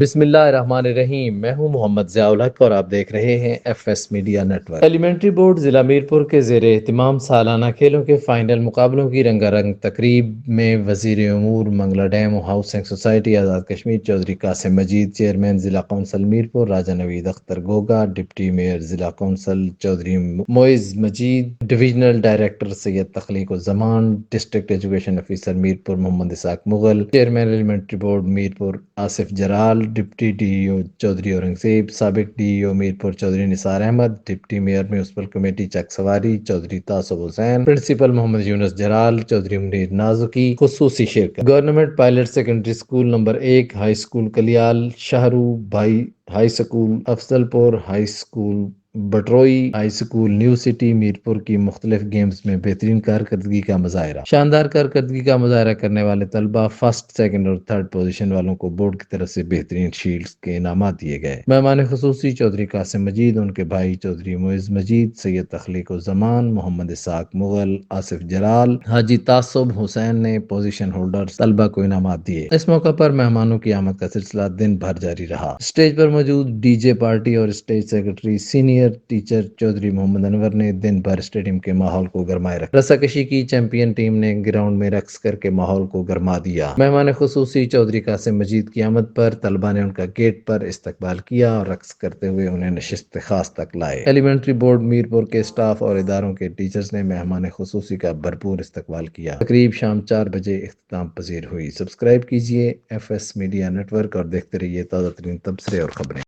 بسم اللہ الرحمن الرحیم، میں ہوں محمد ضیاء الحق اور آپ دیکھ رہے ہیں F S media network. Elementary board ضلع میرپور کے زیر اہتمام سالانہ کھیلوں کے فائنل مقابلوں کی رنگا رنگ تقریب میں وزیر امور Mangla dam housing society Azad Kashmir Chaudhry Qasim Majeed, chairman ضلع council Mirpur Raja Naveed Akhtar Goga, deputy mayor ضلع council Chaudhry Moiz Majeed, divisional director Syed Takhleeq Uzzaman, district education officer Mirpur Muhammad Ishaq Mughal, chairman elementary board Mirpur Asif Jarral, deputy D E O Chaudhry Aurangzeb, سابق D E O Mirpur Chaudhry Nisar Ahmed, deputy mayor municipal committee Chak Sawari Chaudhry Tasib Hussain, principal محمد یونس جرال، چودھری منیر نازکی خصوصی شرکت۔ Government pilot secondary school number 1 high school Kalyal, Shahru Bhai high school Afzalpur, high school Batroi, high school new city Mirpur کی مختلف games میں بہترین کارکردگی کا مظاہرہ۔ شاندار کارکردگی کا مظاہرہ کرنے والے طلبہ، فرسٹ، سیکنڈ اور تھرڈ پوزیشن والوں کو بورڈ کی طرف سے بہترین شیلڈز کے انعامات دیے گئے۔ مہمان خصوصی چودھری قاسم مجید، ان کے بھائی چودھری معز مجید، سید تخلیق الزمان، محمد اسحاق مغل، آصف جرال، حاجی تعصب حسین نے پوزیشن ہولڈرز طلبہ کو انعامات دیے۔ اس موقع پر مہمانوں کی آمد کا سلسلہ دن بھر جاری رہا۔ اسٹیج پر موجود ڈی جے پارٹی اور stage secretary senior teacher Chaudhry Muhammad Anwar نے دن بھر اسٹیڈیم کے ماحول کو گرمائے رکھا۔ رسہ کشی کی چیمپئن ٹیم نے گراؤنڈ میں رقص کر کے ماحول کو گرما دیا۔ مہمان خصوصی چودھری قاسم مجید کی آمد پر طلبہ نے ان کا گیٹ پر استقبال کیا اور رقص کرتے ہوئے انہیں نشست خاص تک لائے۔ ایلیمنٹری بورڈ میرپور کے اسٹاف اور اداروں کے ٹیچرز نے مہمان خصوصی کا بھرپور استقبال کیا۔ تقریب شام 4 بجے اختتام پذیر ہوئی۔ سبسکرائب کیجیے F S media network اور دیکھتے رہیے تازہ ترین تبصرے اور خبریں۔